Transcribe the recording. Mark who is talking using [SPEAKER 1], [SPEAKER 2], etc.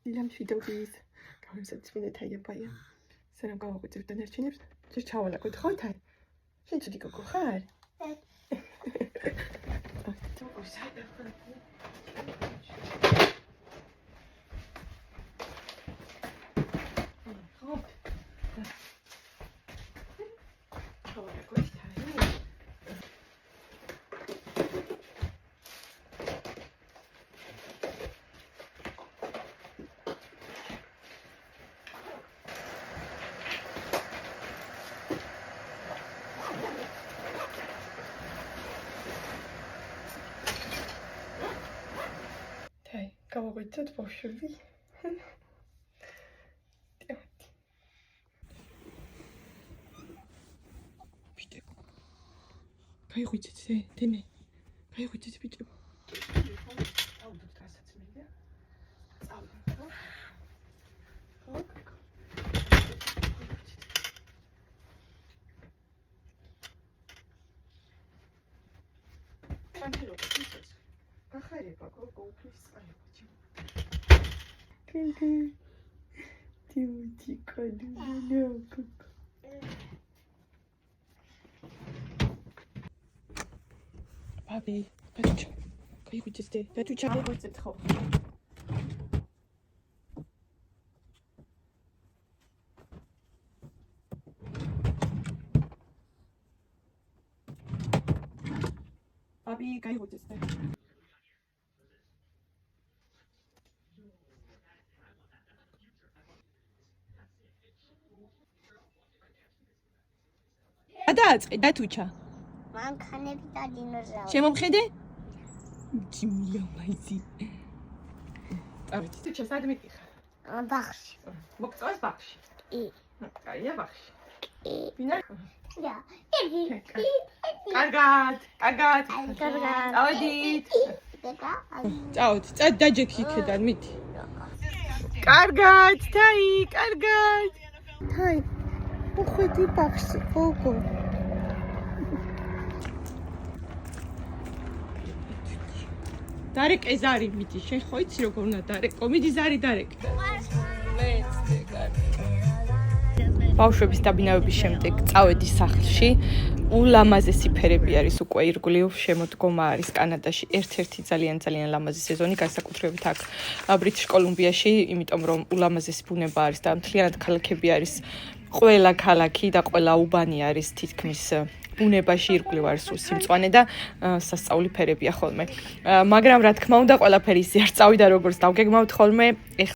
[SPEAKER 1] დილამ შიდოდის. გამოსაცი მინეთაია ბაია. სანამ გავაღვიძებ დანარჩენებს, ჯერ ჩავალაგოთ ხო თან? შენ ცუდი გოგო ხარ? გავაღვიძეთ ბავშვები. ბიჭო. გაიღვიძეთ დემე. გაიღვიძეთ ბიჭო. აუდოთ გასაცმელი. წავიდეთ. ხო? ახალება გოგო უფლის წყალება. Тимати калюка. Папи, петуча. Кайгуйте, петуча. Кайгуйте, тхо. Папи, кайгуйте. დააწყე დათუჩა.
[SPEAKER 2] მანქანები და დინოზავრები.
[SPEAKER 1] შემომხედე? ჯიმია მაიზი. წავით, თუჩა სად მიდიხარ?
[SPEAKER 2] ბაღში.
[SPEAKER 1] მოგწონს ბაღში?
[SPEAKER 2] კი.
[SPEAKER 1] კაია ბაღში.
[SPEAKER 2] კი.
[SPEAKER 1] ვინა?
[SPEAKER 2] და. იგი.
[SPEAKER 1] კარგად.
[SPEAKER 2] კარგად.
[SPEAKER 1] წავედით.
[SPEAKER 2] და.
[SPEAKER 1] წავით, დაჯექი იქედან მიდი. კარგად, თაი, კარგად. თაი. უხვედი ბაღში, გოგო. დარეკე ზარი მიდი, შენ ხო იცი როგორ უნდა დარეკო? მიდი ზარი დარეკე. ბავშვების დაბინავების შემდეგ წავედი სახლში. ულამაზესი ფერები არის უკვე ირგვლივ, შემოდგომა არის კანადაში ერთ-ერთი ძალიან ლამაზი სეზონი, განსაკუთრებით აქ ბრიტიშ კოლუმბიაში, იმიტომ რომ ულამაზესი ბუნება არის და მთლიანად ქალაქები არის ყველა ქალაქი და ყველა უბანი არის თითქმის ბუნებაში ირგვლივ არის სულ სიმწვანე და სასწაული ფერებია ხოლმე. მაგრამ რა თქმა უნდა, ყველაფერი ისე არ წავიდა როგორც დავგეგმავთ ხოლმე.